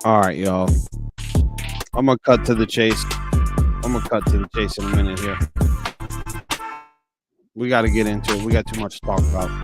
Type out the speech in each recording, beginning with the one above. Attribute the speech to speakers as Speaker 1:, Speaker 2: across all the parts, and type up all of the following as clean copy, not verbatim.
Speaker 1: All right, y'all. I'm gonna cut to the chase. I'm gonna cut to the chase in a minute here. We got to get into it. We got too much to talk about.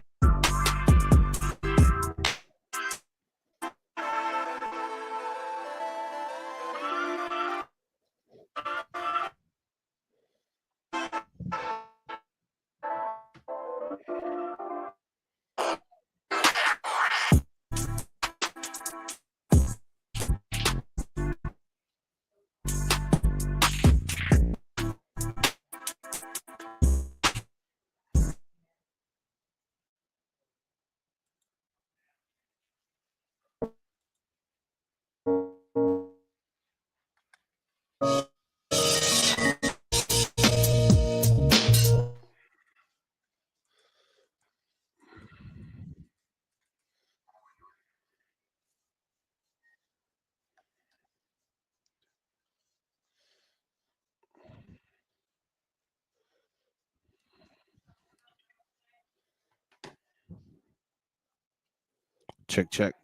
Speaker 1: Check, check.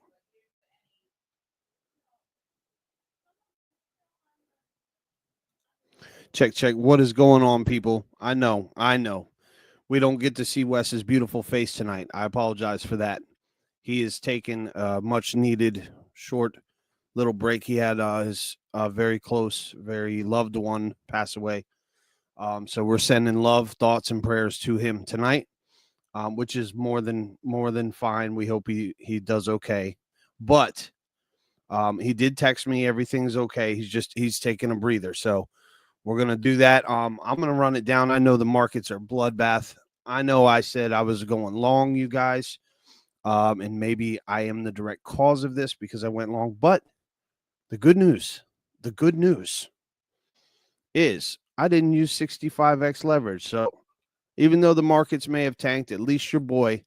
Speaker 1: Check, check. What is going on, people? I know. We don't get to see Wes's beautiful face tonight. I apologize for that. He is taking a much needed short little break. He had his very close, very loved one pass away. So we're sending love, thoughts, and prayers to him tonight, which is more than fine. We hope he does okay. But he did text me everything's okay. He's taking a breather. So we're gonna do that. I'm gonna run it down. I know the markets are bloodbath. I know I said I was going long, you guys, and maybe I am the direct cause of this because I went long. But the good news, the good news is I didn't use 65x leverage. So even though the markets may have tanked, at least your boy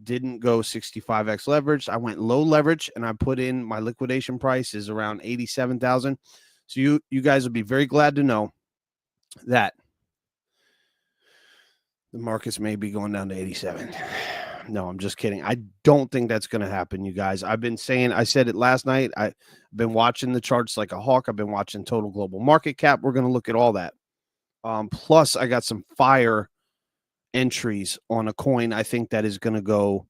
Speaker 1: didn't go 65x leverage. I went low leverage and I put in my liquidation price is around 87,000. So you guys will be very glad to know that the markets may be going down to 87. No, I'm just kidding. I don't think that's going to happen, you guys. I've been saying, I said it last night. I've been watching the charts like a hawk. I've been watching total global market cap. We're going to look at all that. Plus, I got some fire entries on a coin. I think that is going to go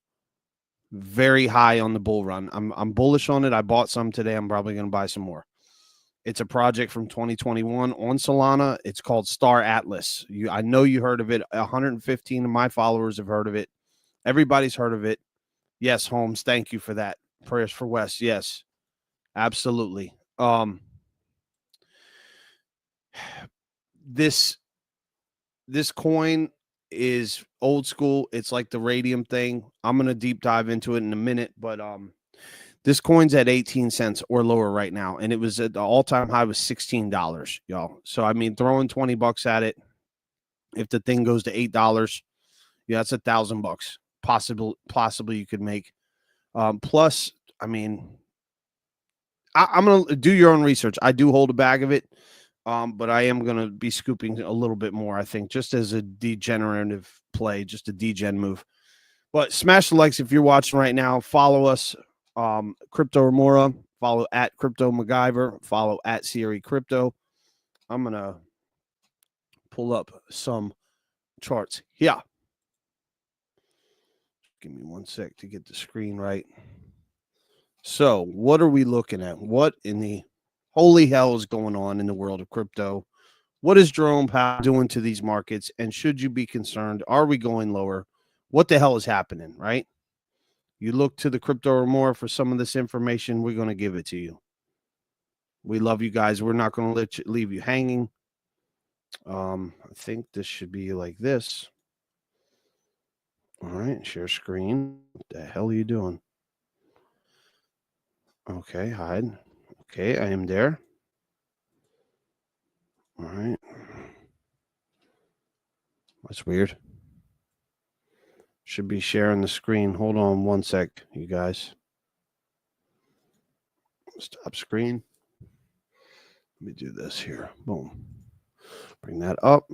Speaker 1: very high on the bull run. I'm bullish on it. I bought some today. I'm probably going to buy some more. It's a project from 2021 on Solana. It's called Star Atlas. I know you heard of it. 115 of my followers have heard of it. Everybody's heard of it. Yes, Holmes, thank you for that. Prayers for West. Yes, absolutely. This coin is old school. It's like the radium thing. I'm going to deep dive into it in a minute, but this coin's at 18 cents or lower right now, and it was at the all-time high was $16, y'all. So I mean, throwing $20 at it, if the thing goes to $8, yeah, that's $1,000 possibly you could make. Plus, I mean, I'm gonna do your own research. I do hold a bag of it, but I am gonna be scooping a little bit more. I think just as a degenerative play, just a degen move. But smash the likes if you're watching right now. Follow us, Crypto Remora. Follow at Crypto MacGyver. Follow at Siri Crypto. I'm gonna pull up some charts. Yeah. Give me 1 sec to get the screen right. So, what are we looking at? What in the holy hell is going on in the world of crypto? What is Jerome Powell doing to these markets? And should you be concerned? Are we going lower? What the hell is happening, right? You look to the Crypto Remora for some of this information. We're going to give it to you. We love you guys. We're not going to leave you hanging. I think this should be like this. All right, share screen. What the hell are you doing? Okay, hide. Okay, I am there. All right. That's weird. Should be sharing the screen. Hold on 1 sec, you guys. Stop screen. Let me do this here. Boom. Bring that up.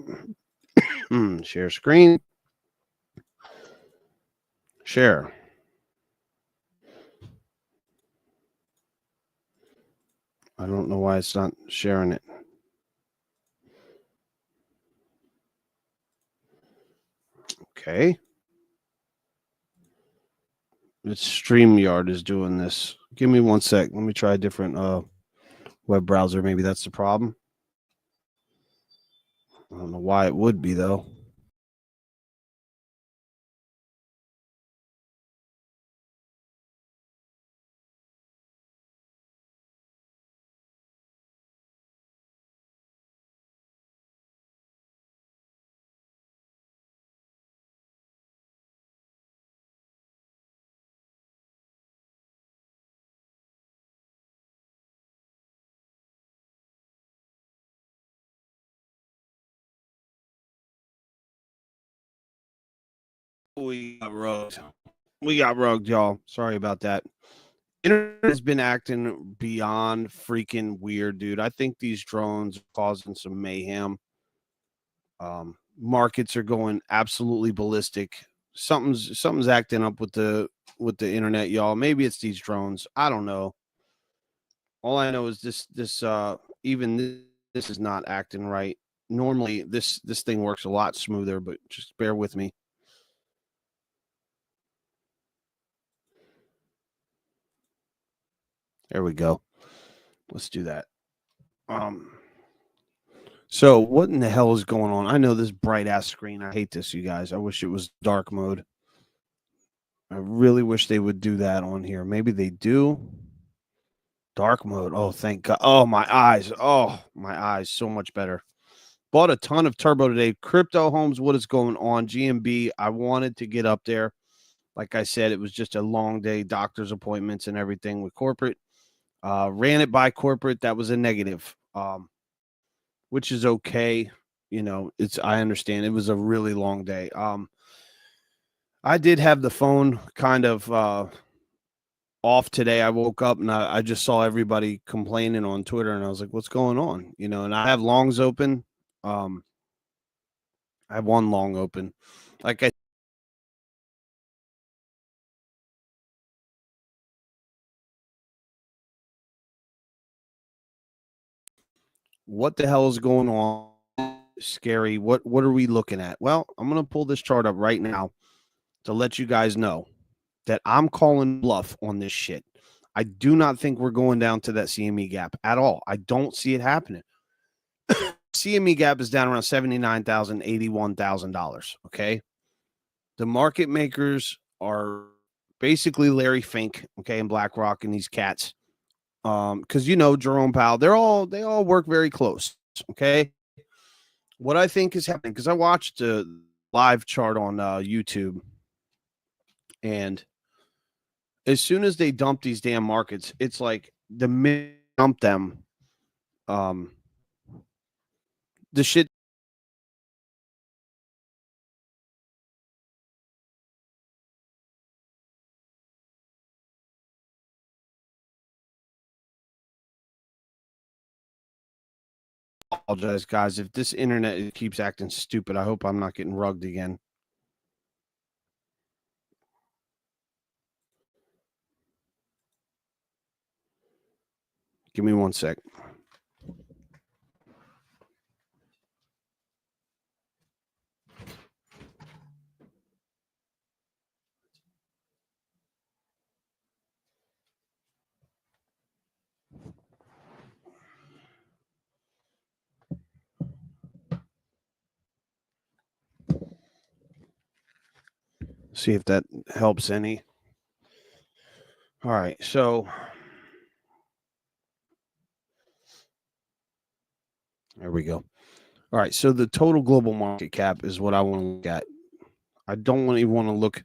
Speaker 1: Share screen. Share. I don't know why it's not sharing it. Okay. It's StreamYard is doing this. Give me 1 sec. Let me try a different web browser. Maybe that's the problem. I don't know why it would be though. We got rugged. We got rugged, y'all. Sorry about that. Internet has been acting beyond freaking weird, dude. I think these drones are causing some mayhem. Markets are going absolutely ballistic. Something's acting up with the internet, y'all. Maybe it's these drones. I don't know. All I know is this is not acting right. Normally this thing works a lot smoother, but just bear with me. There we go. Let's do that. Um so what in the hell is going on? I know this bright ass screen. I hate this, you guys. I wish it was dark mode. I really wish they would do that on here. Maybe they do. Dark mode. Oh, thank God. Oh, my eyes. Oh, my eyes. So much better. Bought a ton of turbo today. Crypto homes. What is going on? GMB. I wanted to get up there. Like I said, it was just a long day, doctor's appointments and everything with corporate. Ran it by corporate. That was a negative, which is okay. You know, I understand it was a really long day. I did have the phone kind of off today. I woke up and I just saw everybody complaining on Twitter, and I was like, "What's going on?" You know, and I have longs open. Um, I have one long open. Like I, what the hell is going on? Scary. What are we looking at? Well, I'm gonna pull this chart up right now to let you guys know that I'm calling bluff on this shit. I do not think we're going down to that CME gap at all. I don't see it happening. CME gap is down around $79,000, $81,000. Okay. The market makers are basically Larry Fink, okay, and BlackRock and these cats. Because you know Jerome Powell, they all work very close. Okay. What I think is happening, because I watched a live chart on YouTube, and as soon as they dump these damn markets, it's like the minute they dump them, um, the shit. Apologize, guys, if this internet keeps acting stupid. I hope I'm not getting rugged again. Give me 1 sec. See if that helps any. All right, so there we go. All right, so the total global market cap is what I want to look at. I don't even want to look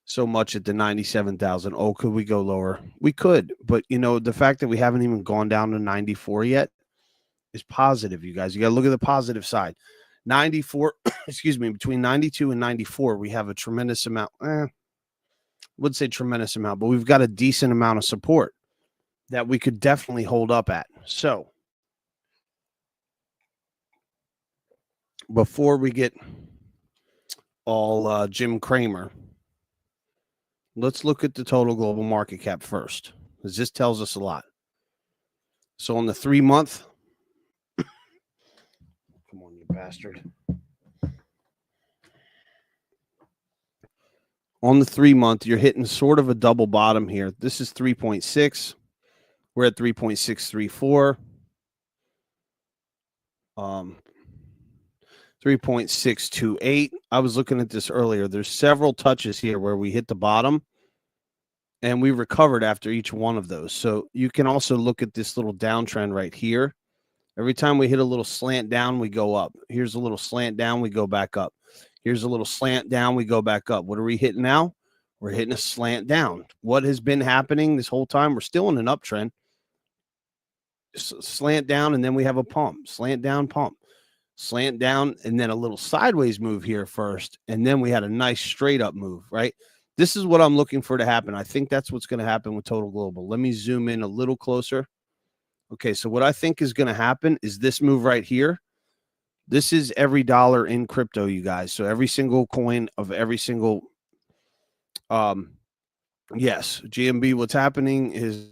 Speaker 1: so much at the 97,000. Oh, could we go lower? We could, but you know, the fact that we haven't even gone down to 94 yet is positive, you guys. You got to look at the positive side. 94, excuse me, between 92 and 94, we have a tremendous amount. Would say tremendous amount, but we've got a decent amount of support that we could definitely hold up at. So before we get all Jim Cramer, let's look at the total global market cap first, because this tells us a lot. So on the 3-month, come on, you bastard. On the 3-month, you're hitting sort of a double bottom here. This is 3.6. We're at 3.634. 3.628. I was looking at this earlier. There's several touches here where we hit the bottom and we recovered after each one of those. So you can also look at this little downtrend right here. Every time we hit a little slant down, we go up. Here's a little slant down, we go back up. Here's a little slant down, we go back up. What are we hitting now? We're hitting a slant down. What has been happening this whole time? We're still in an uptrend. Slant down, and then we have a pump. Slant down, pump. Slant down, and then a little sideways move here first. And then we had a nice straight up move, right? This is what I'm looking for to happen. I think that's what's going to happen with Total Global. Let me zoom in a little closer. Okay, so what I think is going to happen is this move right here. This is every dollar in crypto, you guys. So every single coin of every single yes, GMB, what's happening is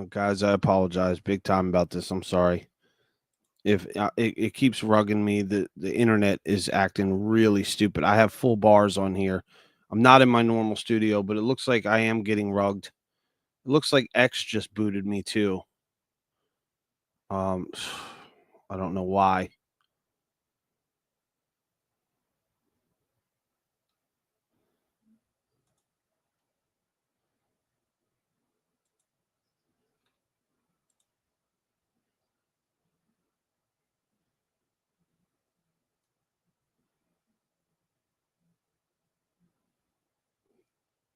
Speaker 1: guys, I apologize big time about this. I'm sorry. If it keeps rugging me, the internet is acting really stupid. I have full bars on here. I'm not in my normal studio, but it looks like I am getting rugged. It looks like X just booted me too. Um, I don't know why.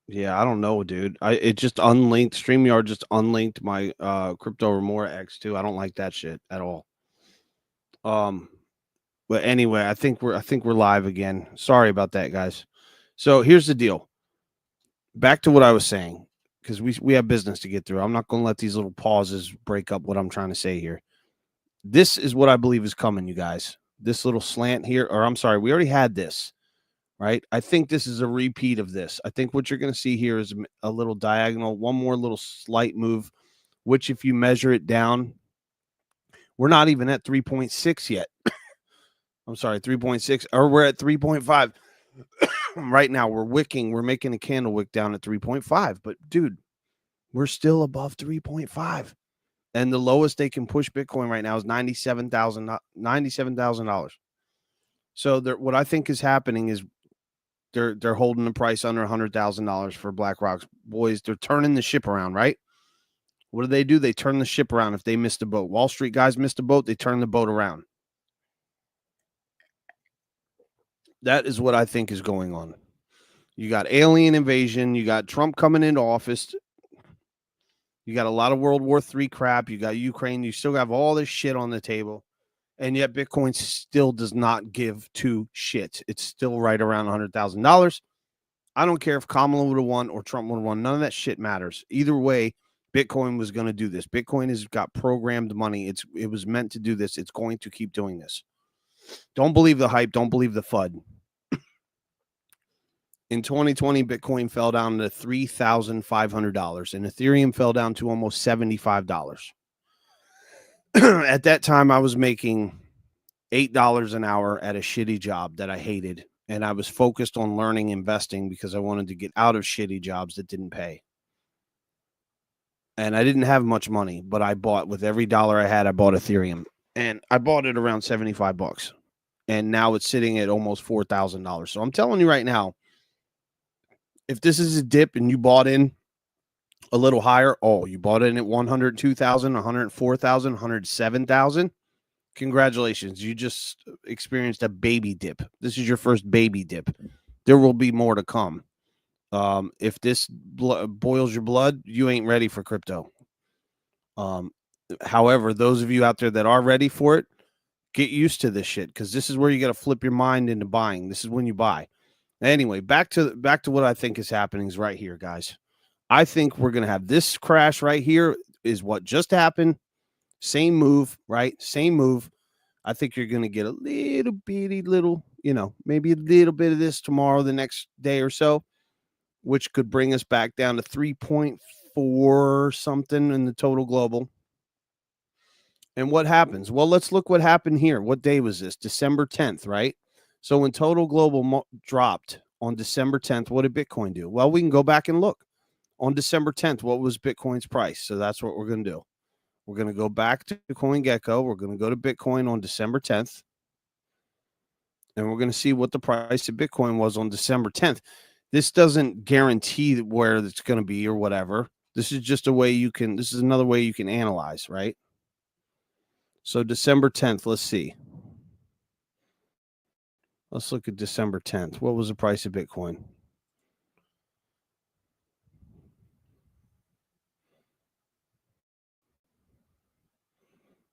Speaker 1: Yeah, I don't know, dude. It just unlinked StreamYard just unlinked my Crypto Remora X2. I don't like that shit at all. Um, but anyway, I think we're live again. Sorry about that, guys. So here's the deal. Back to what I was saying, because we have business to get through. I'm not gonna let these little pauses break up what I'm trying to say here. This is what I believe is coming, you guys. This little slant here, or I'm sorry, we already had this. Right? I think this is a repeat of this. I think what you're going to see here is a little diagonal, one more little slight move, which if you measure it down, we're not even at 3.6 yet. I'm sorry, 3.6, or we're at 3.5. Right now, we're making a candle wick down at 3.5. But dude, we're still above 3.5. And the lowest they can push Bitcoin right now is $97,000. So what I think is happening is they're holding the price under $100,000 for BlackRock's boys. They're turning the ship around, right? What do? They turn the ship around if they missed a boat. Wall Street guys missed a boat, they turn the boat around. That is what I think is going on. You got alien invasion, you got Trump coming into office, you got a lot of World War III crap, you got Ukraine, you still have all this shit on the table. And yet Bitcoin still does not give two shits. It's still right around $100,000. I don't care if Kamala would have won or Trump would have won. None of that shit matters. Either way, Bitcoin was going to do this. Bitcoin has got programmed money. It was meant to do this. It's going to keep doing this. Don't believe the hype. Don't believe the FUD. In 2020, Bitcoin fell down to $3,500 and Ethereum fell down to almost $75. At that time, I was making $8 an hour at a shitty job that I hated. And I was focused on learning investing because I wanted to get out of shitty jobs that didn't pay. And I didn't have much money, but I bought with every dollar I had, I bought Ethereum. And I bought it around $75. And now it's sitting at almost $4,000. So I'm telling you right now, if this is a dip and you bought in a little higher, you bought in at 102,000, 104,000, 107,000. Congratulations. You just experienced a baby dip. This is your first baby dip. There will be more to come. If this boils your blood, you ain't ready for crypto. However, those of you out there that are ready for it, get used to this shit because this is where you got to flip your mind into buying. This is when you buy. Anyway, back to what I think is happening is right here, guys. I think we're going to have this crash right here is what just happened. Same move, right? Same move. I think you're going to get a little bitty little, maybe a little bit of this tomorrow, the next day or so, which could bring us back down to 3.4 something in the total global. And what happens? Well, let's look what happened here. What day was this? December 10th, right? So when total global dropped on December 10th, what did Bitcoin do? Well, we can go back and look. On December 10th, what was Bitcoin's price? So that's what we're going to do. We're going to go back to CoinGecko. We're going to go to Bitcoin on December 10th. And we're going to see what the price of Bitcoin was on December 10th. This doesn't guarantee where it's going to be or whatever. This is just this is another way you can analyze, right? So December 10th, let's see. Let's look at December 10th. What was the price of Bitcoin?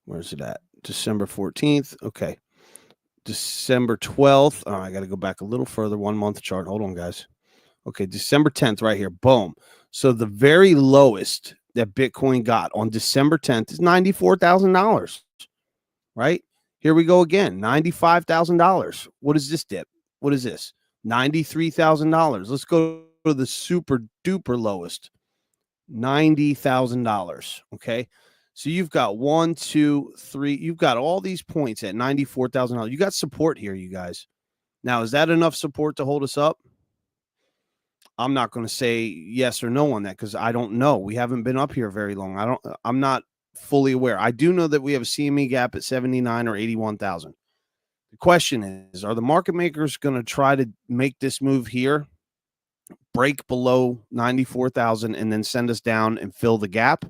Speaker 1: Where's it at? December 14th. Okay. December 12th. Oh, I got to go back a little further. 1 month chart. Hold on, guys. Okay. December 10th right here. Boom. So the very lowest that Bitcoin got on December 10th is $94,000. Right? Here we go again. $95,000. What is this dip? What is this? $93,000. Let's go to the super duper lowest. $90,000. Okay. So you've got 1, 2, 3. You've got all these points at $94,000. You got support here, you guys. Now, is that enough support to hold us up? I'm not going to say yes or no on that because I don't know. We haven't been up here very long. I'm not fully aware. I do know that we have a CME gap at 79 or 81,000. The question is, are the market makers going to try to make this move here, break below 94,000 and then send us down and fill the gap?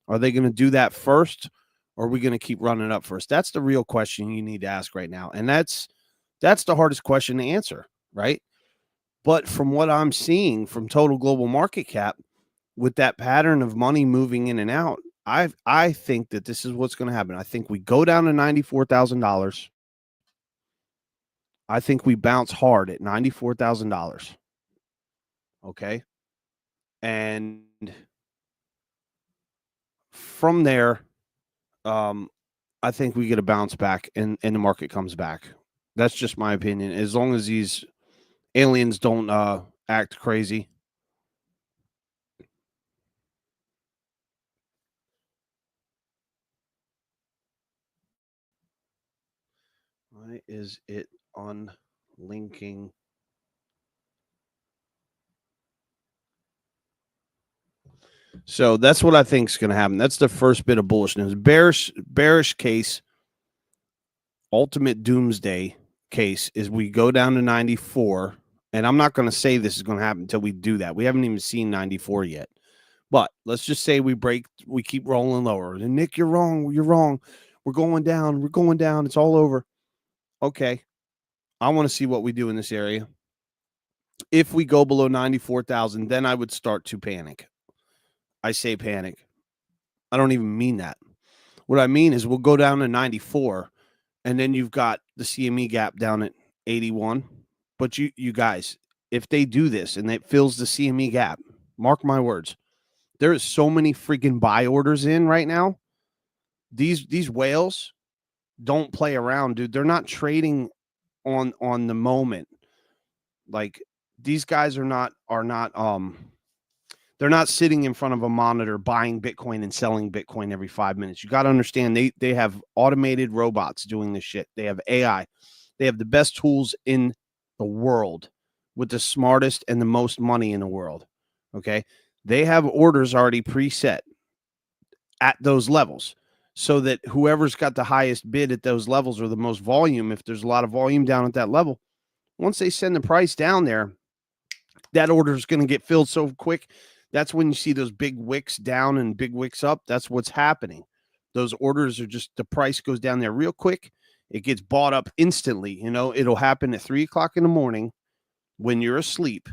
Speaker 1: Are they going to do that first, or are we going to keep running up first? That's the real question you need to ask right now. And that's the hardest question to answer, right? But from what I'm seeing from total global market cap, with that pattern of money moving in and out, I think that this is what's going to happen. I think we go down to $94,000. I think we bounce hard at $94,000. Okay. And from there, I think we get a bounce back and the market comes back. That's just my opinion. As long as these aliens don't act crazy. Why is it unlinking? So that's what I think is going to happen. That's the first bit of bullish news. Bearish case, ultimate doomsday case is we go down to 94. And I'm not going to say this is going to happen until we do that. We haven't even seen 94 yet. But let's just say we keep rolling lower. And Nick, you're wrong. You're wrong. We're going down. We're going down. It's all over. Okay. I want to see what we do in this area. If we go below 94,000, then I would start to panic. I say panic. I don't even mean that. What I mean is we'll go down to 94 And then you've got the CME gap down at 81. But you guys, if they do this and it fills the CME gap, mark my words, there is so many freaking buy orders in right now. These whales don't play around, dude. They're not trading on the moment. Like, these guys are not they're not sitting in front of a monitor buying Bitcoin and selling Bitcoin every 5 minutes. You got to understand, they have automated robots doing this shit. They have AI. They have the best tools in the world with the smartest and the most money in the world. Okay. They have orders already preset at those levels so that whoever's got the highest bid at those levels or the most volume, if there's a lot of volume down at that level, once they send the price down there, that order is going to get filled so quick. That's when you see those big wicks down and big wicks up. That's what's happening. Those orders are just, the price goes down there real quick. It gets bought up instantly. You know, it'll happen at 3 o'clock in the morning when you're asleep.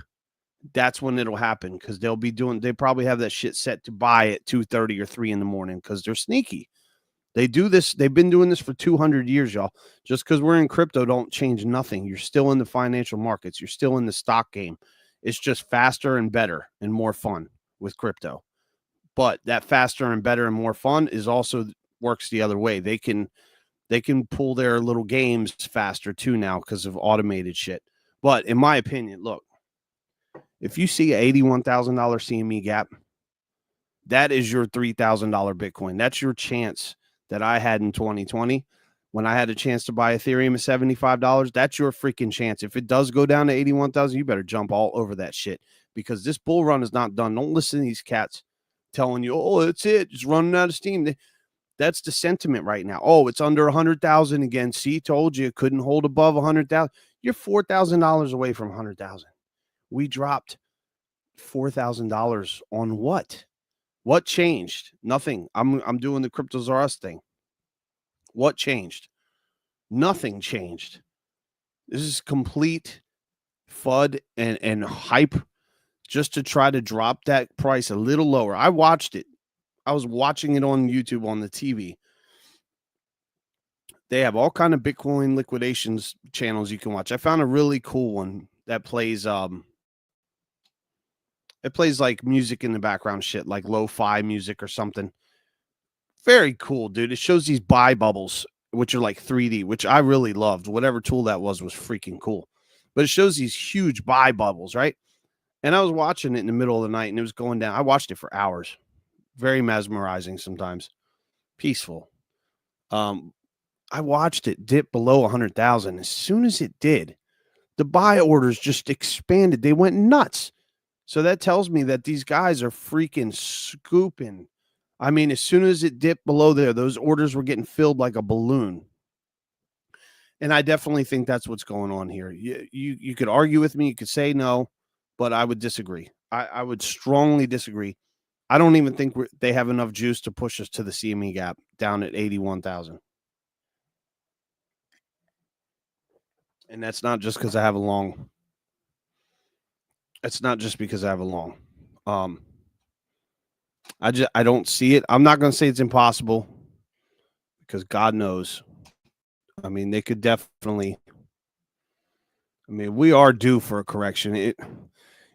Speaker 1: That's when it'll happen, because they probably have that shit set to buy at 2:30 or 3 in the morning because they're sneaky. They do this. They've been doing this for 200 years, y'all. Just because we're in crypto don't change nothing. You're still in the financial markets. You're still in the stock game. It's just faster and better and more fun with crypto. But that faster and better and more fun is also works the other way. They can pull their little games faster too now because of automated shit. But in my opinion, look, if you see a $81,000 CME gap, that is your $3,000 Bitcoin. That's your chance that I had in 2020 when I had a chance to buy Ethereum at $75. That's your freaking chance. If it does go down to 81,000, you better jump all over that shit, because this bull run is not done. Don't listen to these cats telling you, oh, that's it, just running out of steam. That's the sentiment right now. Oh, it's under 100,000 again. See, told you it couldn't hold above 100,000. You're $4,000 away from 100,000. We dropped $4,000 on what? What changed? Nothing. I'm doing the Cryptos R Us thing. What changed? Nothing changed. This is complete FUD and hype just to try to drop that price a little lower. I watched it. I was watching it on YouTube on the TV. They have all kind of Bitcoin liquidations channels you can watch. I found a really cool one that plays it plays like music in the background shit, like lo-fi music or something. Very cool, dude. It shows these buy bubbles, which are like 3D, which I really loved. Whatever tool that was freaking cool. But it shows these huge buy bubbles, right? And I was watching it in the middle of the night and it was going down. I watched it for hours. Very mesmerizing sometimes. Peaceful. I watched it dip below 100,000. As soon as it did, the buy orders just expanded. They went nuts. So that tells me that these guys are freaking scooping. I mean, as soon as it dipped below there, those orders were getting filled like a balloon. And I definitely think that's what's going on here. You could argue with me. You could say no, but I would disagree. I would strongly disagree. I don't even think they have enough juice to push us to the CME gap down at 81,000. And that's not just because I have a long. It's not just because I have a long. I don't see it. I'm not going to say it's impossible, because God knows. I mean, they could definitely. I mean, we are due for a correction.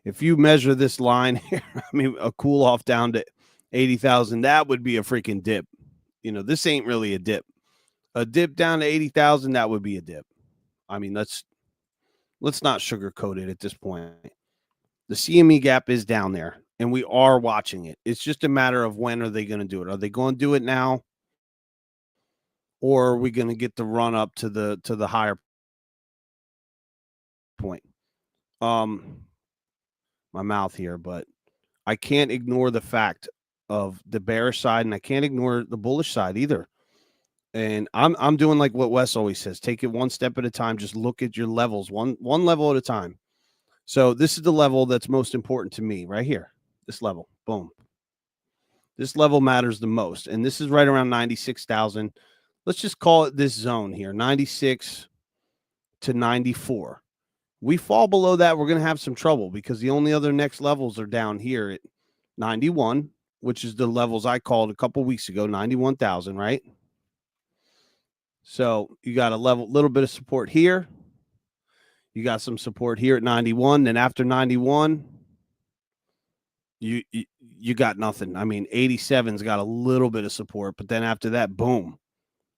Speaker 1: If you measure this line here, I mean, a cool off down to 80,000, that would be a freaking dip. You know, this ain't really a dip. A dip down to 80,000, that would be a dip. I mean, let's not sugarcoat it at this point. The CME gap is down there, and we are watching it. It's just a matter of when are they going to do it? Are they going to do it now, or are we going to get the run up to the higher point? My mouth here, but I can't ignore the fact of the bearish side, and I can't ignore the bullish side either. And I'm doing like what Wes always says: take it one step at a time. Just look at your levels, one level at a time. So this is the level that's most important to me right here. This level, boom. This level matters the most, and this is right around 96,000. Let's just call it this zone here, 96 to 94. We fall below that, we're going to have some trouble, because the only other next levels are down here at 91, which is the levels I called a couple weeks ago, 91,000, right? So you got a little bit of support here. You got some support here at 91. Then after 91, you got nothing. I mean, 87's got a little bit of support, but then after that, boom.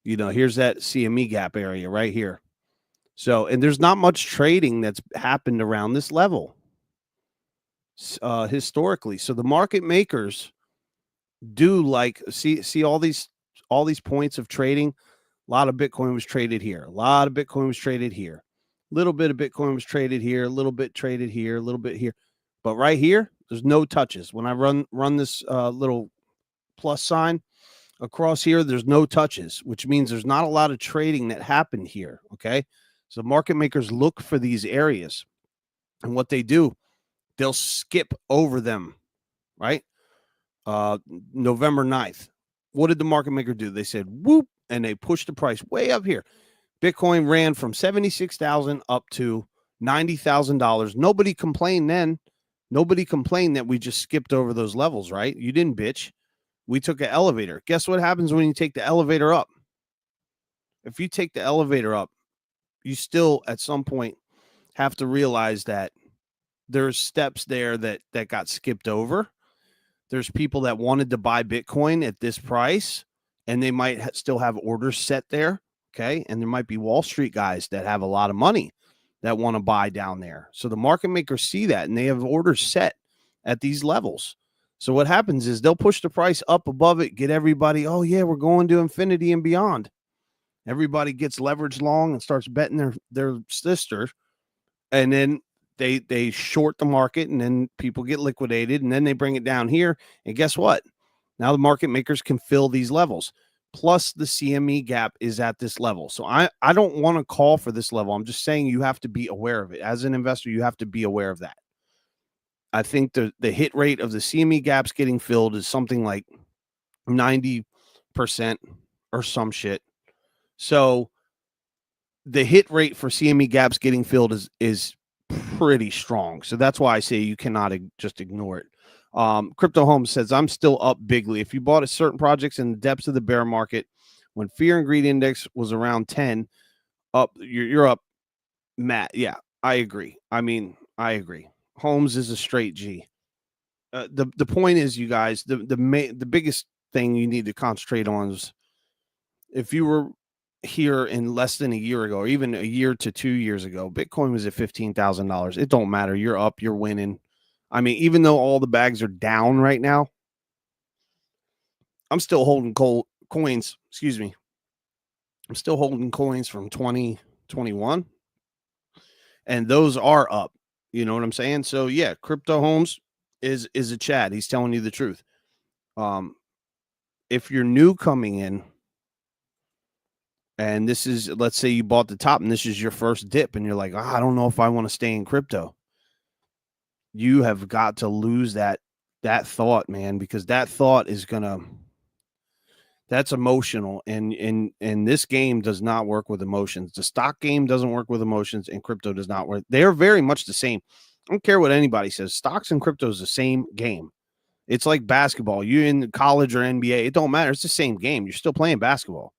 Speaker 1: Here's that CME gap area right here. So, and there's not much trading that's happened around this level historically. So the market makers do see all these points of trading. A lot of Bitcoin was traded here. A lot of Bitcoin was traded here. A little bit of Bitcoin was traded here. A little bit traded here. A little bit here. But right here, there's no touches. When I run this little plus sign across here, there's no touches, which means there's not a lot of trading that happened here. Okay. So market makers look for these areas. And what they do, they'll skip over them, right? November 9th. What did the market maker do? They said, whoop, and they pushed the price way up here. Bitcoin ran from 76,000 up to $90,000. Nobody complained then. Nobody complained that we just skipped over those levels, right? You didn't bitch. We took an elevator. Guess what happens when you take the elevator up? If you take the elevator up, you still at some point have to realize that there's steps there that got skipped over. There's people that wanted to buy Bitcoin at this price, and they might still have orders set there. Okay. And there might be Wall Street guys that have a lot of money that want to buy down there. So the market makers see that and they have orders set at these levels. So what happens is they'll push the price up above it, get everybody, oh, yeah, we're going to infinity and beyond. Everybody gets leveraged long and starts betting their sister. And then they short the market, and then people get liquidated, and then they bring it down here. And guess what? Now the market makers can fill these levels. Plus the CME gap is at this level. So I don't want to call for this level. I'm just saying you have to be aware of it. As an investor, you have to be aware of that. I think the hit rate of the CME gaps getting filled is something like 90% or some shit. So the hit rate for CME gaps getting filled is pretty strong. So that's why I say you cannot just ignore it. Crypto Home says, I'm still up bigly. If you bought a certain projects in the depths of the bear market, when fear and greed index was around 10, you're up, Matt. Yeah, I agree. I agree. Holmes is a straight G. The point is, you guys, the biggest thing you need to concentrate on is if you were here in less than a year ago, or even a year to 2 years ago, Bitcoin was at $15,000. It don't matter. You're up, you're winning. I mean, even though all the bags are down right now, I'm still holding coins. Excuse me. I'm still holding coins from 2021, and those are up. You know what I'm saying? So yeah, Crypto Homes is a Chad. He's telling you the truth. If you're new coming in, and this is, let's say you bought the top and this is your first dip, and you're like, I don't know if I want to stay in crypto. You have got to lose that thought, man, because that thought is that's emotional, and this game does not work with emotions. The stock game doesn't work with emotions, and crypto does not work. They are very much the same. I don't care what anybody says. Stocks and crypto is the same game. It's like basketball. You're in college or NBA. It don't matter. It's the same game. You're still playing basketball,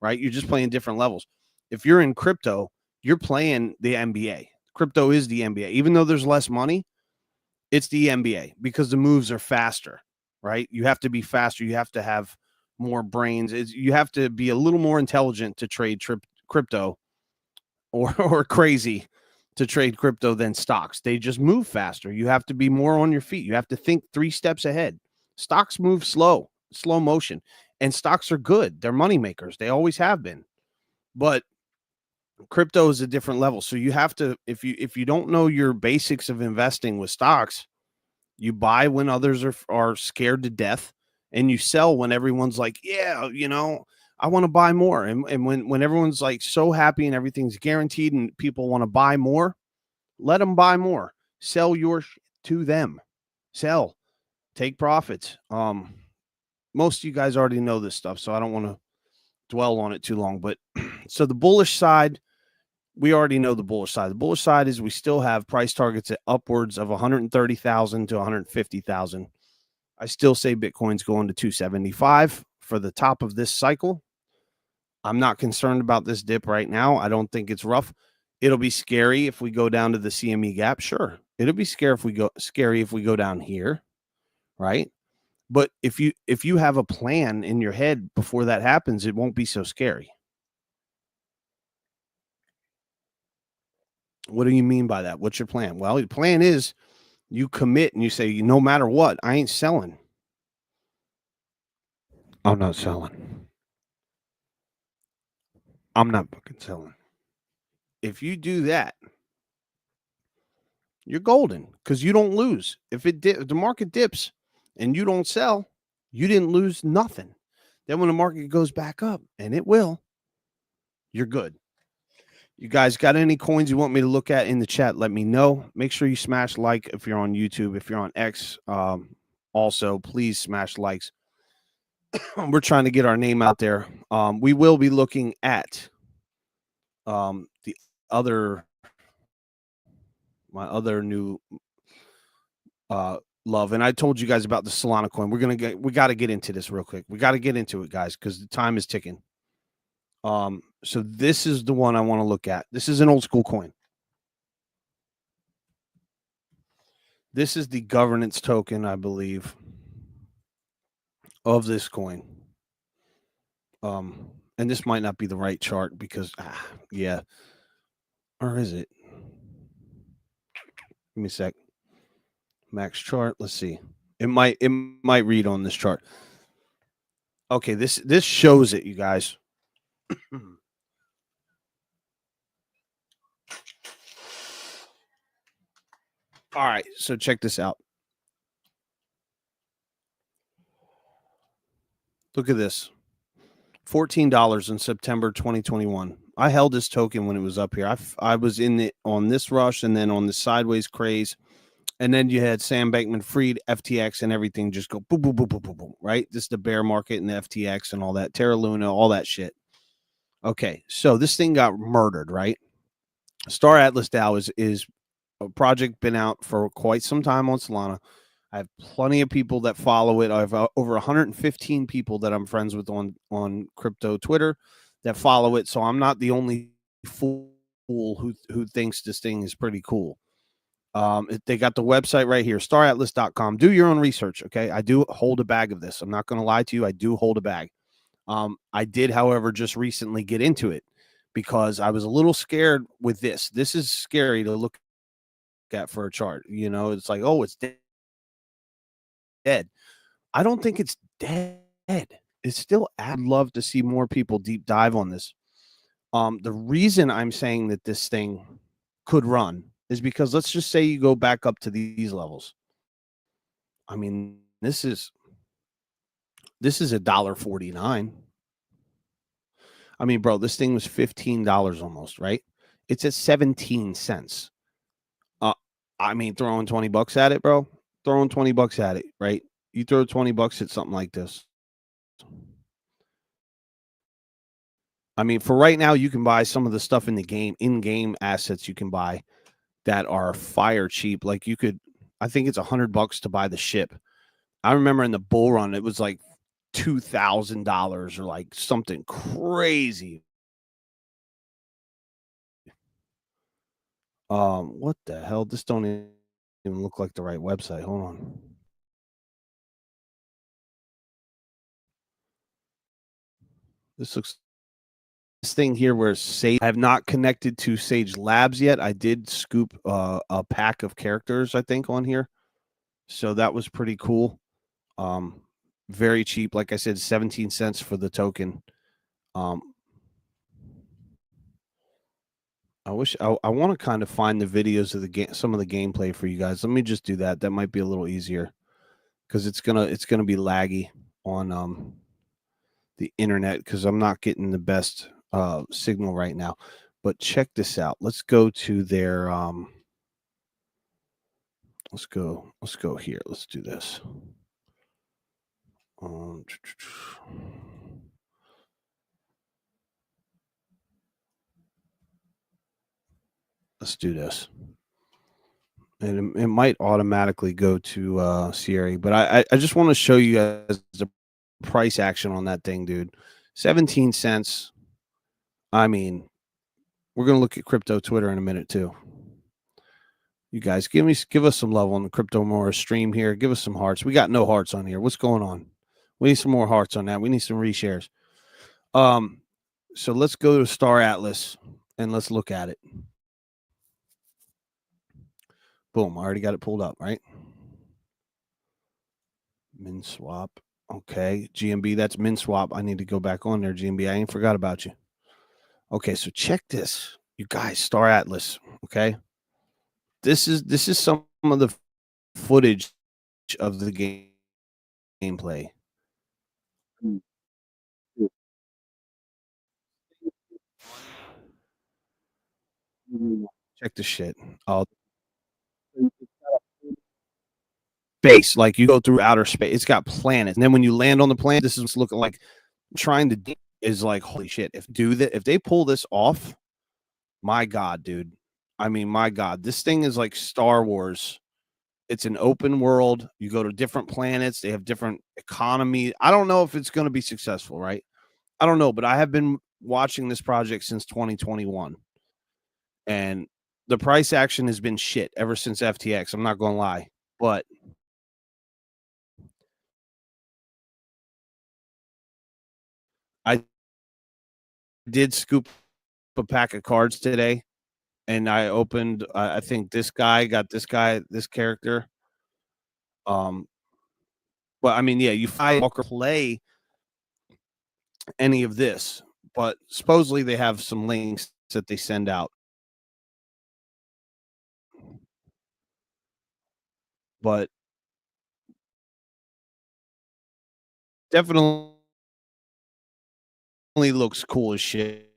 Speaker 1: right? You're just playing different levels. If you're in crypto, you're playing the NBA. Crypto is the NBA. Even though there's less money, it's the NBA because the moves are faster, right? You have to be faster. You have to have more brains. You have to be a little more intelligent to trade crypto or crazy to trade crypto than stocks. They just move faster. You have to be more on your feet. You have to think 3 steps ahead. Stocks move slow motion, and stocks are good. They're money makers. They always have been. But crypto is a different level. So you have to, if you don't know your basics of investing with stocks, you buy when others are scared to death, and you sell when everyone's like, yeah, I want to buy more. And when everyone's like so happy and everything's guaranteed and people want to buy more, let them buy more. Sell your to them. Sell. Take profits. Most of you guys already know this stuff, so I don't want to dwell on it too long. But so the bullish side, we already know the bullish side. The bullish side is we still have price targets at upwards of 130,000 to 150,000. I still say Bitcoin's going to 275 for the top of this cycle. I'm not concerned about this dip right now. I don't think it's rough. It'll be scary if we go down to the CME gap. Sure. It'll be scary if we go down here, right? But if you have a plan in your head before that happens, it won't be so scary. What do you mean by that? What's your plan? Well, your plan is you commit and you say, no matter what, I ain't selling. I'm not selling. I'm not fucking selling. If you do that, you're golden because you don't lose. If the market dips and you don't sell, you didn't lose nothing. Then when the market goes back up, and it will, you're good. You guys got any coins you want me to look at in the chat? Let me know. Make sure you smash like if you're on YouTube. If you're on X, also please smash likes. We're trying to get our name out there. We will be looking at the other my other new love, and I told you guys about the Solana coin. We got to get into this real quick. We got to get into it, guys, because the time is ticking. So this is the one I want to look at. This is an old school coin. This is the governance token, I believe, of this coin. And this might not be the right chart because, yeah, or is it? Give me a sec. Max chart. Let's see. It might read on this chart. Okay, this shows it, you guys. All right, so check this out. Look at this. $14 in September 2021. I held this token when it was up here. I was in it on this rush and then on the sideways craze. And then you had Sam Bankman-Fried, FTX, and everything just go boom, boom, boom, boom, boom, boom, right? This is the bear market and the FTX and all that, Terra Luna, all that shit. Okay, so this thing got murdered, right? Star Atlas DAO is a project been out for quite some time on Solana. I have plenty of people that follow it. I have over 115 people that I'm friends with on crypto Twitter that follow it. So I'm not the only fool who thinks this thing is pretty cool. They got the website right here, staratlas.com. Do your own research, okay? I do hold a bag of this. I'm not going to lie to you. I do hold a bag. I did, however, just recently get into it because I was a little scared with this. This is scary to look at for a chart. You know, it's like, oh, it's dead. I don't think it's dead. It's still, I'd love to see more people deep dive on this. The reason I'm saying that this thing could run is because let's just say you go back up to these levels. I mean, this is $1.49. I mean, bro, this thing was $15 almost, right? It's at 17 cents. I mean, throwing $20 at it, bro. Throwing $20 at it, right? You throw $20 at something like this. I mean, for right now, you can buy some of the stuff in the game, in-game assets you can buy that are fire cheap. Like you could, I think it's $100 to buy the ship. I remember in the bull run, it was like $2,000 or like something crazy. What the hell? This don't even look like the right website. Hold on. This looks this thing here where Sage, I have not connected to Sage Labs yet. I did scoop a pack of characters, I think, on here. So that was pretty cool. Very cheap. Like I said, 17 cents for the token. I wish I want to kind of find the videos of the game, some of the gameplay for you guys. Let me just do that. That might be a little easier because it's gonna be laggy on the internet because I'm not getting the best signal right now. But check this out. Let's go to their let's go here. Let's do this. Let's do this. And it might automatically go to Sierra, but I just want to show you guys the price action on that thing, dude. 17 cents. I mean, we're gonna look at crypto Twitter in a minute too. You guys, give us some love on the Crypto Morris stream here. Give us some hearts. We got no hearts on here. What's going on? We need some more hearts on that. We need some reshares. Um, so let's go to Star Atlas and let's look at it. Boom, I already got it pulled up, right? Min swap. Okay, GMB, that's min swap. I need to go back on there, GMB. I ain't forgot about you. Okay, so check this. You guys, Star Atlas. Okay. This is some of the footage of the gameplay. Check this shit. Oh, space. Like you go through outer space. It's got planets. And then when you land on the planet, this is what's looking like trying to is like, holy shit. If they pull this off, my God, dude. I mean, my God, this thing is like Star Wars. It's an open world. You go to different planets. They have different economy. I don't know if it's going to be successful, right? I don't know, but I have been watching this project since 2021, and the price action has been shit ever since FTX. I'm not going to lie, but I did scoop a pack of cards today, and I opened. I think this guy got this character. Um, but I mean, yeah, you find Walker play any of this, but supposedly they have some links that they send out. But definitely looks cool as shit.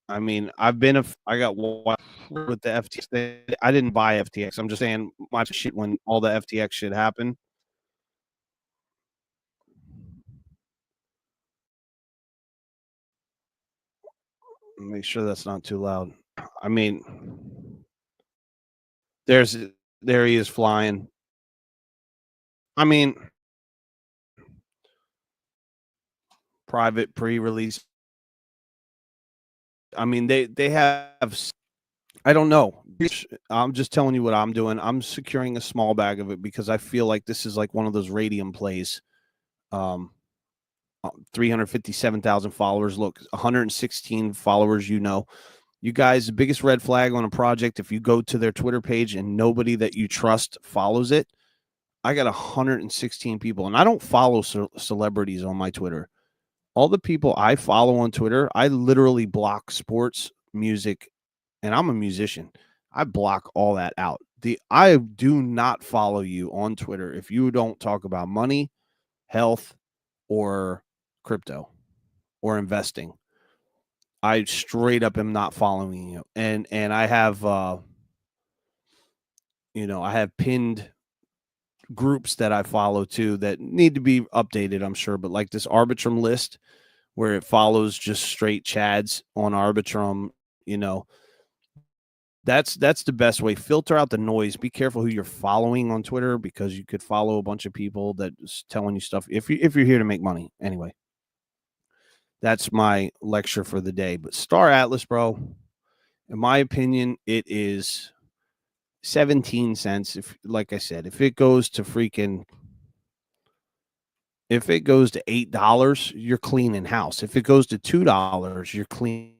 Speaker 1: I mean, I got with the FTX. I didn't buy FTX. I'm just saying my shit when all the FTX shit happened. Make sure that's not too loud. I mean, there's there he is flying. I mean, private pre-release. I mean, they have. I don't know. I'm just telling you what I'm doing. I'm securing a small bag of it because I feel like this is like one of those radium plays. Um, 357,000 followers. Look, 116 followers. You guys, the biggest red flag on a project, if you go to their Twitter page and nobody that you trust follows it, I got 116 people, and I don't follow celebrities on my Twitter. All the people I follow on Twitter, I literally block sports, music, and I'm a musician. I block all that out. I do not follow you on Twitter if you don't talk about money, health, or crypto or investing. I straight up am not following you. And I have I have pinned groups that I follow too that need to be updated, I'm sure, but like this Arbitrum list where it follows just straight chads on Arbitrum, you know, that's the best way. Filter out the noise. Be careful who you're following on Twitter because you could follow a bunch of people that's telling you stuff if you're here to make money. Anyway, that's my lecture for the day. But Star Atlas, bro, in my opinion, it is 17 cents. If, like I said, if it goes to $8, you're cleaning house. If it goes to $2, you're cleaning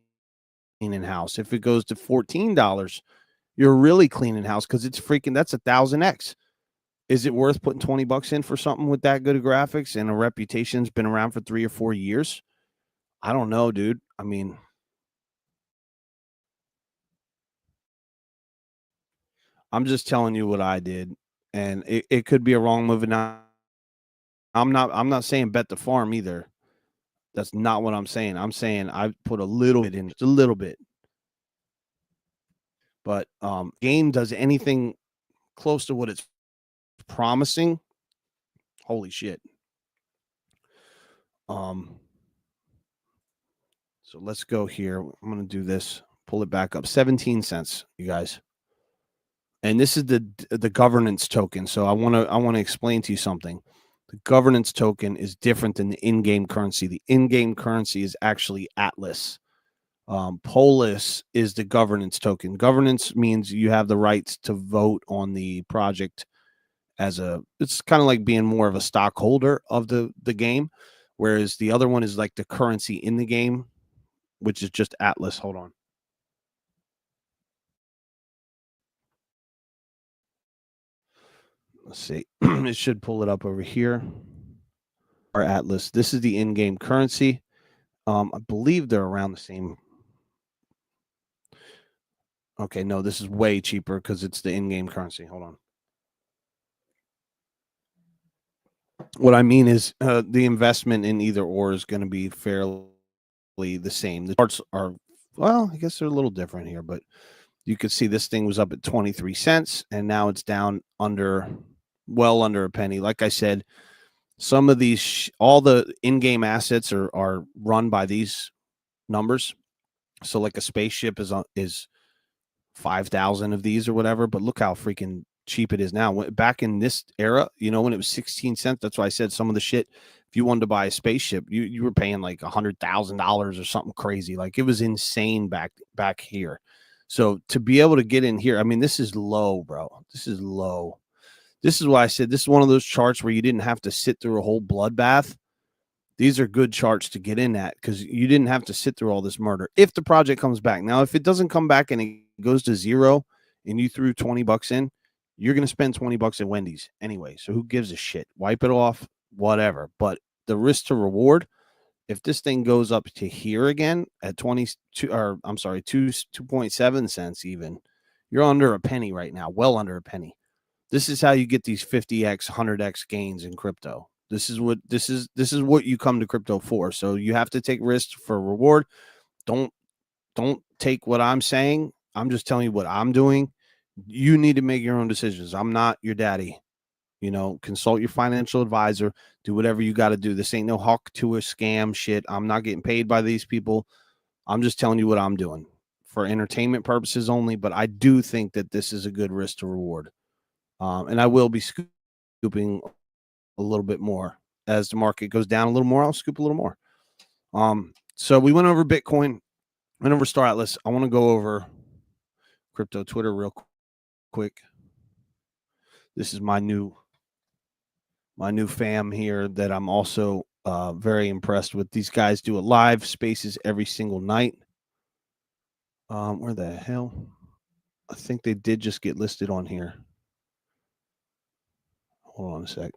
Speaker 1: house. If it goes to $14, you're really cleaning house because that's 1,000x. Is it worth putting $20 in for something with that good of graphics and a reputation's been around for 3 or 4 years? I don't know, dude. I mean, I'm just telling you what I did, and it could be a wrong move. And I'm not saying bet the farm either. That's not what I'm saying. I'm saying I put a little bit in, just a little bit. But game does anything close to what it's promising. Holy shit. Um, so let's go here. I'm gonna do this. Pull it back up. 17 cents, you guys. And this is the governance token. So I want to explain to you something. The governance token is different than the in-game currency. The in-game currency is actually Atlas. Polis is the governance token. Governance means you have the rights to vote on the project it's kind of like being more of a stockholder of the game, whereas the other one is like the currency in the game, which is just Atlas. Hold on. Let's see. It should pull it up over here. Our Atlas. This is the in-game currency. I believe they're around the same. Okay, no, this is way cheaper because it's the in-game currency. Hold on. What I mean is the investment in either or is going to be fairly the same. The charts are, well, I guess they're a little different here, but you could see this thing was up at 23 cents and now it's down well under a penny. Like I said, some of these, all the in-game assets are run by these numbers. So like a spaceship is 5,000 of these or whatever, but look how freaking cheap it is now. Back in this era, when it was 16 cents, that's why I said some of the shit, if you wanted to buy a spaceship, you were paying like $100,000 or something crazy. Like it was insane back here. So to be able to get in here, I mean, this is low, bro. This is low. This is why I said this is one of those charts where you didn't have to sit through a whole bloodbath. These are good charts to get in at because you didn't have to sit through all this murder. If the project comes back. Now, if it doesn't come back and it goes to zero and you threw $20 in, you're going to spend $20 at Wendy's anyway. So who gives a shit? Wipe it off, whatever. But the risk to reward, if this thing goes up to here again at 2.7 cents even, you're under a penny right now, well under a penny. This is how you get these 50x, 100x gains in crypto. This is what you come to crypto for. So you have to take risks for reward. Don't take what I'm saying. I'm just telling you what I'm doing. You need to make your own decisions. I'm not your daddy. Consult your financial advisor. Do whatever you got to do. This ain't no hawk to a scam shit. I'm not getting paid by these people. I'm just telling you what I'm doing for entertainment purposes only. But I do think that this is a good risk to reward. And I will be scooping a little bit more as the market goes down a little more. I'll scoop a little more. So we went over Bitcoin, went over Star Atlas. I want to go over crypto Twitter real quick. This is my new fam here that I'm also very impressed with. These guys do a live spaces every single night. Where the hell? I think they did just get listed on here. Hold on a sec.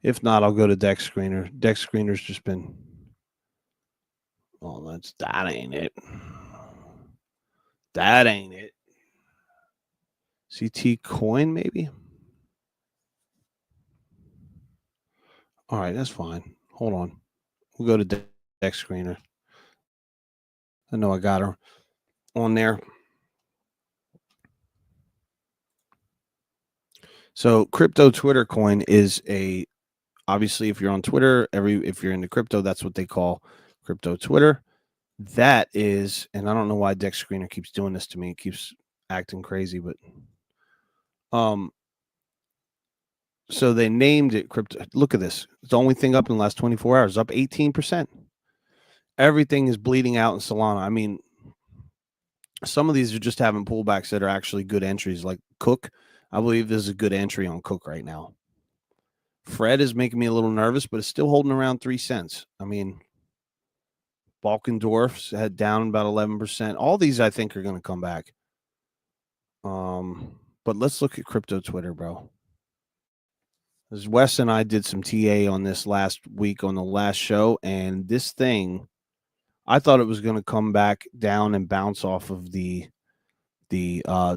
Speaker 1: If not, I'll go to Dex Screener. Dex Screener's just been. Oh, that ain't it. That ain't it. CT coin, maybe? All right, that's fine. Hold on. We'll go to Dex Screener. I know I got her on there. So crypto Twitter coin is obviously if you're on Twitter, if you're into crypto, that's what they call crypto Twitter. That is, and I don't know why Dex Screener keeps doing this to me. It keeps acting crazy, but so they named it crypto. Look at this. It's the only thing up in the last 24 hours, up 18%. Everything is bleeding out in Solana. I mean, some of these are just having pullbacks that are actually good entries, like Cook. I believe this is a good entry on Cook right now. Fred is making me a little nervous, but it's still holding around 3 cents. I mean, Balkendorf's had down about 11%. All these I think are going to come back. But let's look at crypto Twitter, bro. As Wes and I did some TA on this last week on the last show, and this thing, I thought it was going to come back down and bounce off of the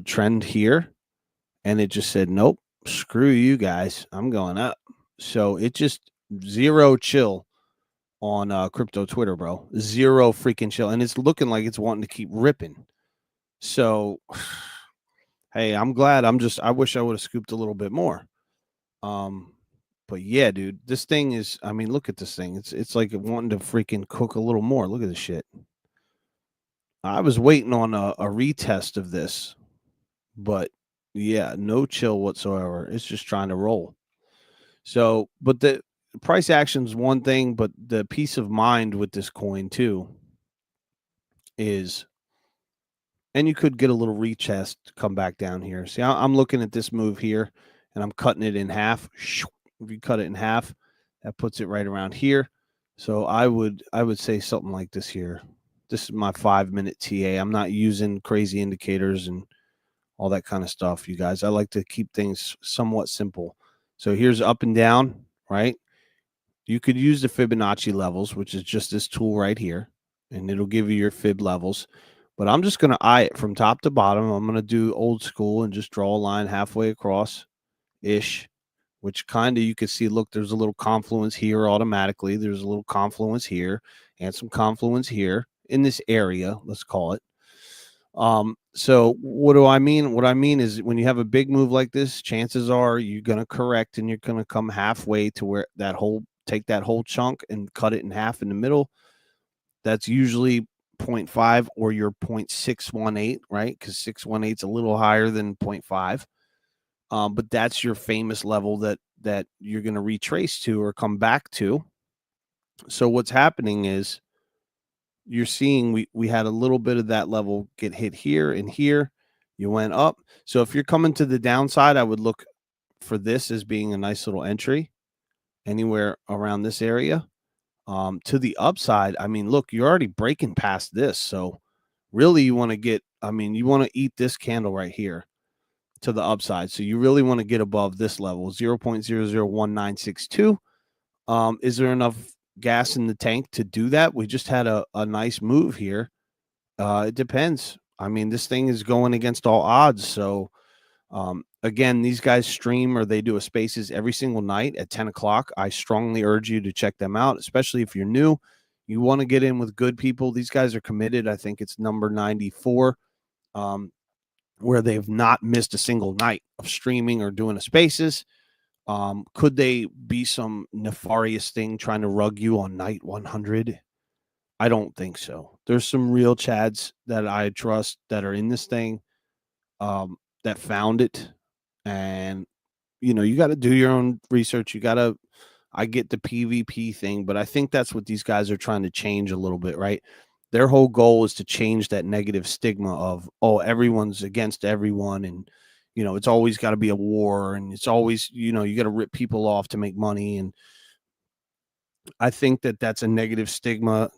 Speaker 1: trend here, and it just said, nope, screw you guys, I'm going up. So it just zero chill on crypto Twitter, bro. Zero freaking chill, and it's looking like it's wanting to keep ripping. So, hey, I'm glad. I wish I would have scooped a little bit more. But yeah, dude, this thing is. I mean, look at this thing. It's like wanting to freaking cook a little more. Look at this shit. I was waiting on a retest of this, but Yeah, no chill whatsoever. It's just trying to roll. So, but the price action's one thing, but the peace of mind with this coin too is, and you could get a little retest to come back down here. See, I'm looking at this move here, and I'm cutting it in half. If you cut it in half, that puts it right around here. So I would say something like this here. This is my 5-minute TA. I'm not using crazy indicators and all that kind of stuff, you guys. I like to keep things somewhat simple. So here's up and down, right? You could use the Fibonacci levels, which is just this tool right here, and it'll give you your fib levels. But I'm just going to eye it from top to bottom. I'm going to do old school and just draw a line halfway across ish, which kind of you can see, look, there's a little confluence here automatically. There's a little confluence here and some confluence here in this area, let's call it. So what do I mean? What I mean is when you have a big move like this, chances are you're going to correct and you're going to come halfway to where that whole, take that whole chunk and cut it in half in the middle. That's usually 0.5 or your 0.618, right? Because 618 is a little higher than 0.5. But that's your famous level that you're going to retrace to or come back to. So what's happening is you're seeing we had a little bit of that level get hit here and here. You went up. So if you're coming to the downside, I would look for this as being a nice little entry anywhere around this area. To the upside, I mean, look, you're already breaking past this. So really you want to get, I mean, you want to eat this candle right here to the upside. So you really want to get above this level, 0.001962. Is there enough gas in the tank to do that? We just had a nice move here. It depends. I mean, this thing is going against all odds. So again, these guys stream or they do a spaces every single night at 10 o'clock. I strongly urge you to check them out, especially if you're new. You want to get in with good people. These guys are committed. I think it's number 94, where they've not missed a single night of streaming or doing a spaces. Could they be some nefarious thing trying to rug you on night 100? I don't think so. There's some real Chads that I trust that are in this thing, that found it. And, you got to do your own research. I get the PvP thing, but I think that's what these guys are trying to change a little bit, right? Their whole goal is to change that negative stigma of, oh, everyone's against everyone. And, it's always got to be a war. And it's always, you got to rip people off to make money. And I think that that's a negative stigma.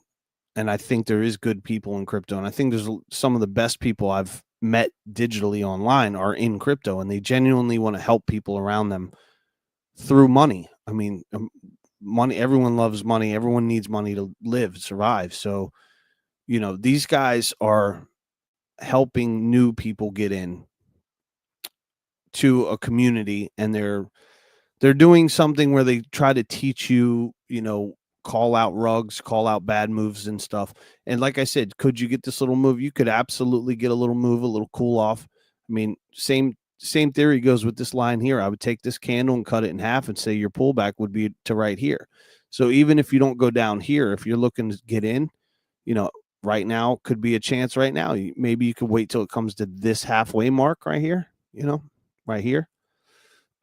Speaker 1: And I think there is good people in crypto. And I think there's some of the best people I've met digitally online are in crypto, and they genuinely want to help people around them through money. I mean, money, everyone loves money. Everyone needs money to live, survive. So, these guys are helping new people get in to a community, and they're doing something where they try to teach you, call out rugs, call out bad moves and stuff. And like I said, could you get this little move? You could absolutely get a little move, a little cool off. I mean, same theory goes with this line here. I would take this candle and cut it in half and say your pullback would be to right here. So even if you don't go down here, if you're looking to get in, right now could be a chance right now. Maybe you could wait till it comes to this halfway mark right here, right here.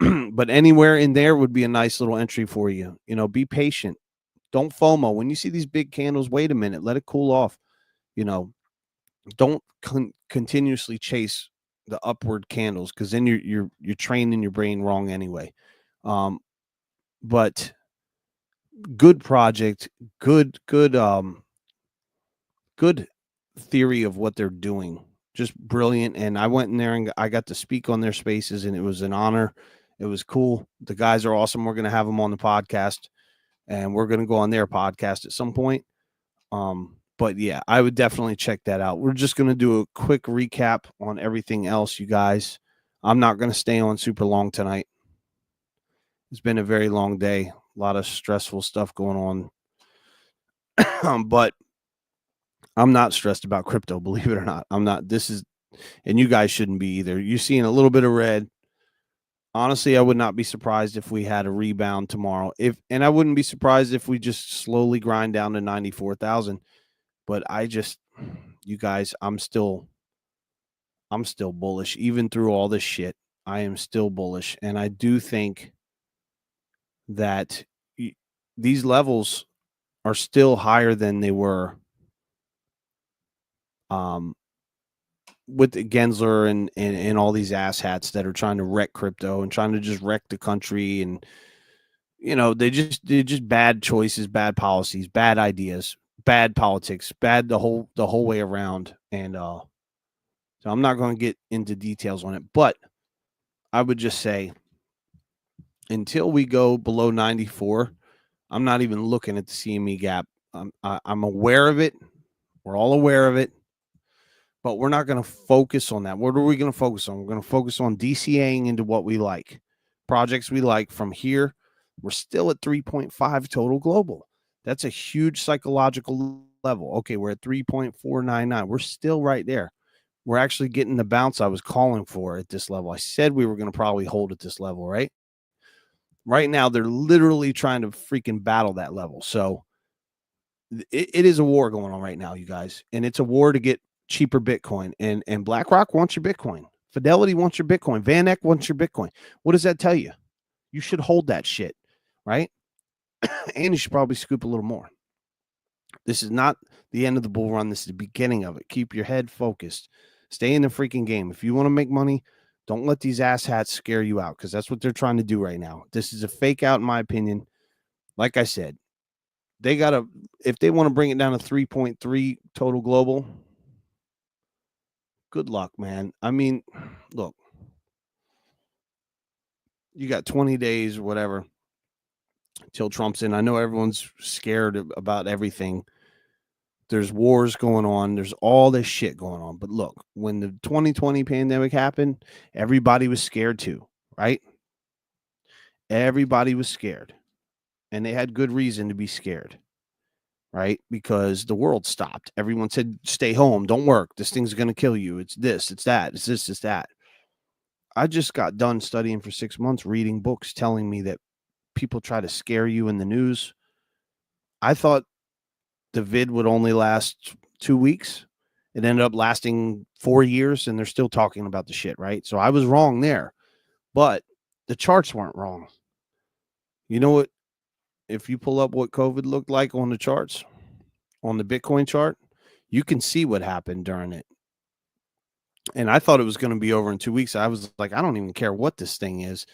Speaker 1: But anywhere in there would be a nice little entry for you. Be patient. Don't FOMO. When you see these big candles, wait a minute, let it cool off. Don't continuously chase the upward candles, because then you're training your brain wrong anyway. But good project, good theory of what they're doing. Just brilliant. And I went in there and I got to speak on their spaces, and it was an honor. It was cool. The guys are awesome. We're going to have them on the podcast, and we're going to go on their podcast at some point. But yeah, I would definitely check that out. We're just going to do a quick recap on everything else, you guys. I'm not going to stay on super long tonight. It's been a very long day. A lot of stressful stuff going on. But I'm not stressed about crypto, believe it or not. I'm not. And you guys shouldn't be either. You're seeing a little bit of red. Honestly, I would not be surprised if we had a rebound tomorrow. And I wouldn't be surprised if we just slowly grind down to 94,000. But you guys, I'm still bullish even through all this shit. I am still bullish, and I do think that these levels are still higher than they were um, with the Gensler and all these asshats that are trying to wreck crypto and trying to just wreck the country. And they're just bad choices, bad policies, bad ideas, bad politics, bad the whole way around. And so I'm not going to get into details on it, but I would just say until we go below 94, I'm not even looking at the CME gap. I'm aware of it. We're all aware of it, but we're not going to focus on that. What are we going to focus on? We're going to focus on DCAing into what we like, projects we like. From here, we're still at 3.5 total global. That's a huge psychological level. Okay, we're at 3.499. We're still right there. We're actually getting the bounce I was calling for at this level. I said we were going to probably hold at this level, right? Right now, they're literally trying to freaking battle that level. So it is a war going on right now, you guys. And it's a war to get cheaper Bitcoin. And BlackRock wants your Bitcoin. Fidelity wants your Bitcoin. Van Eck wants your Bitcoin. What does that tell you? You should hold that shit, right? And you should probably scoop a little more. This is not the end of the bull run. This is the beginning of it. Keep your head focused. Stay in the freaking game. If you want to make money, don't let these asshats scare you out, because that's what they're trying to do right now. This is a fake out, in my opinion. Like I said, they got to, if they want to bring it down to 3.3 total global, good luck, man. I mean, look, you got 20 days, whatever, till Trump's in. I know everyone's scared about everything. There's wars going on. There's all this shit going on. But look, when the 2020 pandemic happened, everybody was scared too, right? Everybody was scared. And they had good reason to be scared, right? Because the world stopped. Everyone said, stay home, don't work. This thing's going to kill you. It's this, it's that, it's this, it's that. I just got done studying for 6 months, reading books telling me that people try to scare you in the news. I thought the vid would only last 2 weeks. It ended up lasting 4 years, and they're still talking about the shit, right? So I was wrong there, but the charts weren't wrong. You know what? If you pull up what COVID looked like on the charts, on the Bitcoin chart, you can see what happened during it. And I thought it was going to be over in 2 weeks. I was like, I don't even care what this thing is.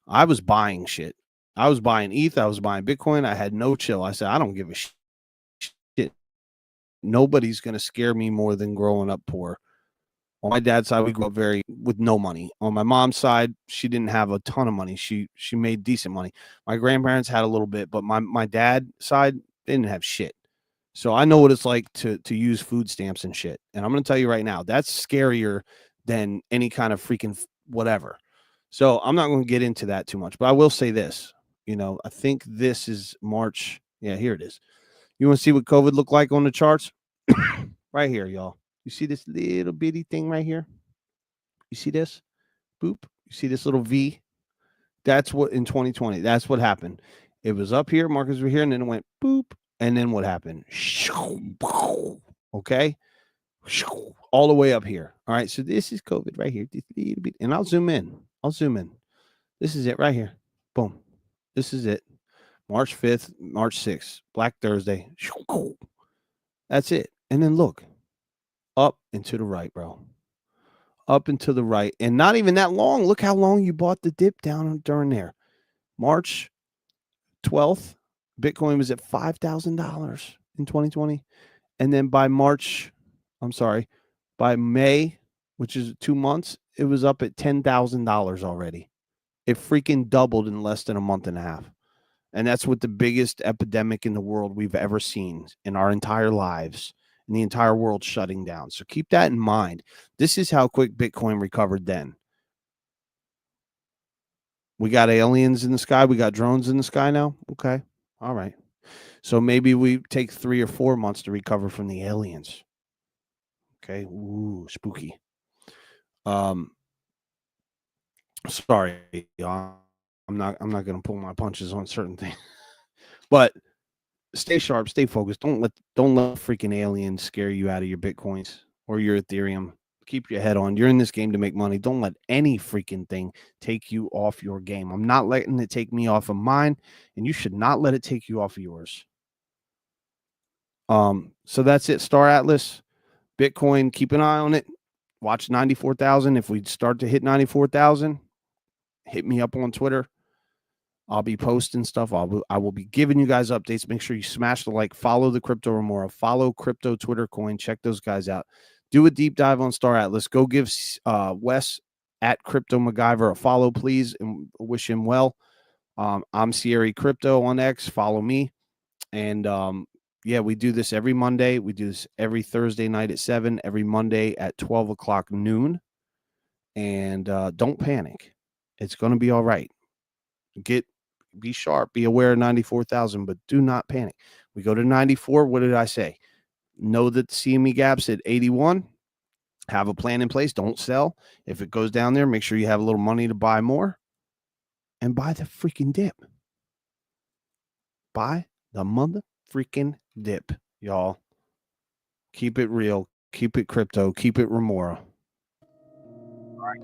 Speaker 1: I was buying shit. I was buying ETH. I was buying Bitcoin. I had no chill. I said, I don't give a shit. Nobody's going to scare me more than growing up poor. On my dad's side, we grew up with no money. On my mom's side, she didn't have a ton of money. She made decent money. My grandparents had a little bit, but my dad's side, they didn't have shit. So I know what it's like to use food stamps and shit. And I'm going to tell you right now, that's scarier than any kind of freaking whatever. So I'm not going to get into that too much, but I will say this. I think this is March. Yeah, here it is. You want to see what COVID looked like on the charts? Right here, y'all. You see this little bitty thing right here? You see this? Boop. You see this little V? That's what in 2020. That's what happened. It was up here, markets were here, and then it went boop. And then what happened? Okay. All the way up here. All right. So this is COVID right here. And I'll zoom in. This is it right here. Boom. This is it. March 5th, March 6th, Black Thursday. That's it. And then look, up and to the right, bro. Up and to the right. And not even that long. Look how long you bought the dip down during there. March 12th, Bitcoin was at $5,000 in 2020. And then by May, which is 2 months, it was up at $10,000 already. It freaking doubled in less than a month and a half. And that's what the biggest epidemic in the world we've ever seen in our entire lives, and the entire world shutting down. So keep that in mind. This is how quick Bitcoin recovered then. We got aliens in the sky. We got drones in the sky now. Okay. All right. So maybe we take 3 or 4 months to recover from the aliens. Okay. Ooh, spooky. Sorry, y'all. I'm not going to pull my punches on certain things. But stay sharp, stay focused. Don't let freaking aliens scare you out of your Bitcoins or your Ethereum. Keep your head on. You're in this game to make money. Don't let any freaking thing take you off your game. I'm not letting it take me off of mine, and you should not let it take you off of yours. So that's it. Star Atlas, Bitcoin, keep an eye on it. Watch 94,000. If we start to hit 94,000, hit me up on Twitter. I'll be posting stuff. I will be giving you guys updates. Make sure you smash the like, follow the Crypto Remora, follow Crypto Twitter Coin. Check those guys out. Do a deep dive on Star Atlas. Go give Wes at Crypto MacGyver a follow, please, and wish him well. I'm Sierra Crypto on X. Follow me. And yeah, we do this every Monday. We do this every Thursday night at 7, every Monday at 12 o'clock noon. And don't panic. It's going to be all right. Be sharp, be aware of 94,000, but do not panic. We go to 94. What did I say? Know that the CME gap's at 81. Have a plan in place. Don't sell. If it goes down there, make sure you have a little money to buy more and buy the freaking dip. Buy the mother freaking dip, y'all. Keep it real. Keep it crypto. Keep it Remora. All right.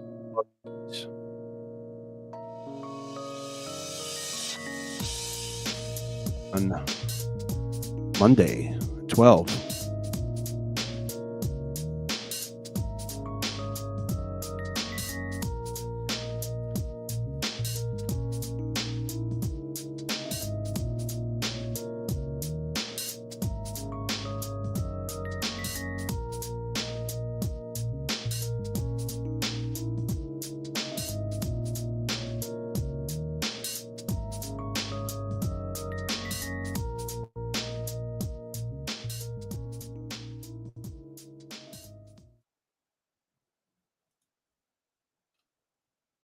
Speaker 1: On Monday, 12.